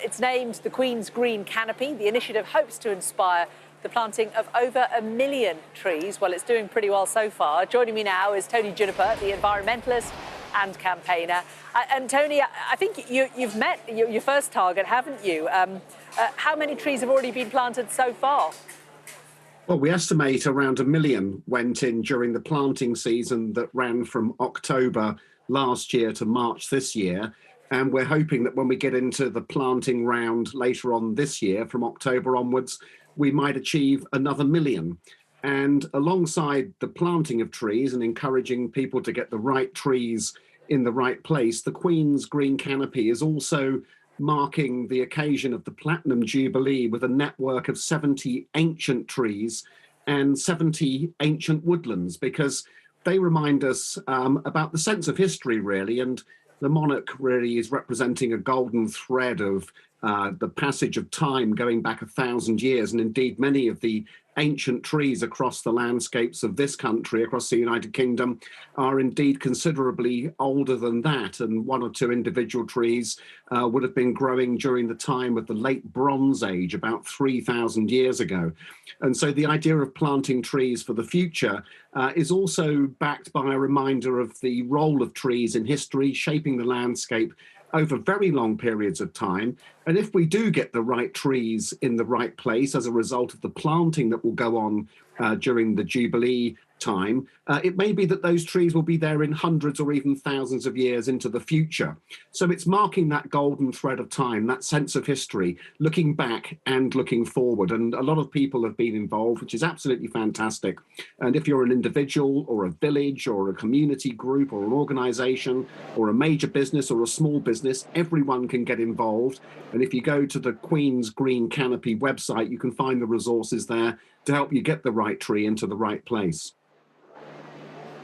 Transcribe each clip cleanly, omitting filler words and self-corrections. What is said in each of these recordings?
It's named the Queen's Green Canopy. The initiative hopes to inspire the planting of over 1 million trees. Well, it's doing pretty well so far. Joining me now is Tony Juniper, the environmentalist and campaigner. And Tony, I think you've met your first target, haven't you? How many trees have already been planted so far? Well, we estimate around 1 million went in during the planting season that ran from October last year to March this year. And we're hoping that when we get into the planting round later on this year, from October onwards, we might achieve another 1 million. And alongside the planting of trees and encouraging people to get the right trees in the right place, the Queen's Green Canopy is also marking the occasion of the Platinum Jubilee with a network of 70 ancient trees and 70 ancient woodlands, because they remind us about the sense of history, really. And the monarch really is representing a golden thread of the passage of time going back 1,000 years. And indeed, many of the ancient trees across the landscapes of this country, across the United Kingdom, are indeed considerably older than that. And one or two individual trees would have been growing during the time of the late Bronze Age, about 3,000 years ago. And so the idea of planting trees for the future is also backed by a reminder of the role of trees in history, shaping the landscape over very long periods of time. And if we do get the right trees in the right place as a result of the planting that will go on during the Jubilee time, it may be that those trees will be there in hundreds or even thousands of years into the future. So it's marking that golden thread of time, that sense of history, looking back and looking forward. And a lot of people have been involved, which is absolutely fantastic. And if you're an individual or a village or a community group or an organization or a major business or a small business, everyone can get involved. And if you go to the Queen's Green Canopy website, you can find the resources there to help you get the right tree into the right place.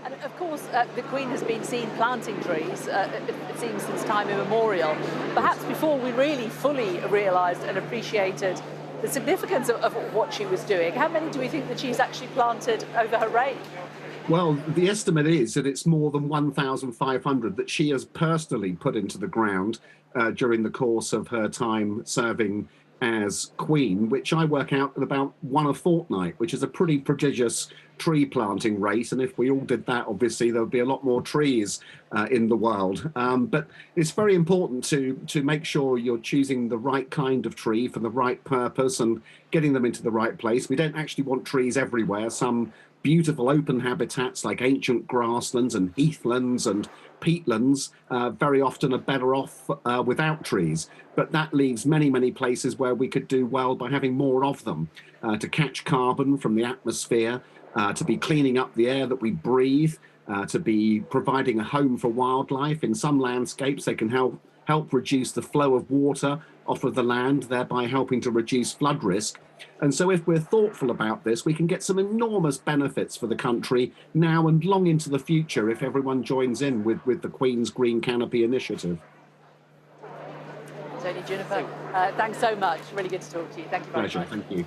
And of course, the Queen has been seen planting trees, it seems, since time immemorial. Perhaps before we really fully realised and appreciated the significance of what she was doing. How many do we think that she's actually planted over her reign? Well, the estimate is that it's more than 1,500 that she has personally put into the ground during the course of her time serving as Queen, which I work out at about 1 a fortnight, which is a pretty prodigious tree planting rate. And if we all did that, obviously there would be a lot more trees in the world. But it's very important to make sure you're choosing the right kind of tree for the right purpose and getting them into the right place. We don't actually want trees everywhere. Some beautiful open habitats like ancient grasslands and heathlands and peatlands very often are better off without trees. But that leaves many, many places where we could do well by having more of them to catch carbon from the atmosphere, to be cleaning up the air that we breathe, to be providing a home for wildlife. In some landscapes, they can help reduce the flow of water off of the land, thereby helping to reduce flood risk. And so if we're thoughtful about this, we can get some enormous benefits for the country now and long into the future if everyone joins in with the Queen's Green Canopy initiative. Tony Juniper, thanks so much. Really good to talk to you. Thank you very much. Pleasure. Thank you.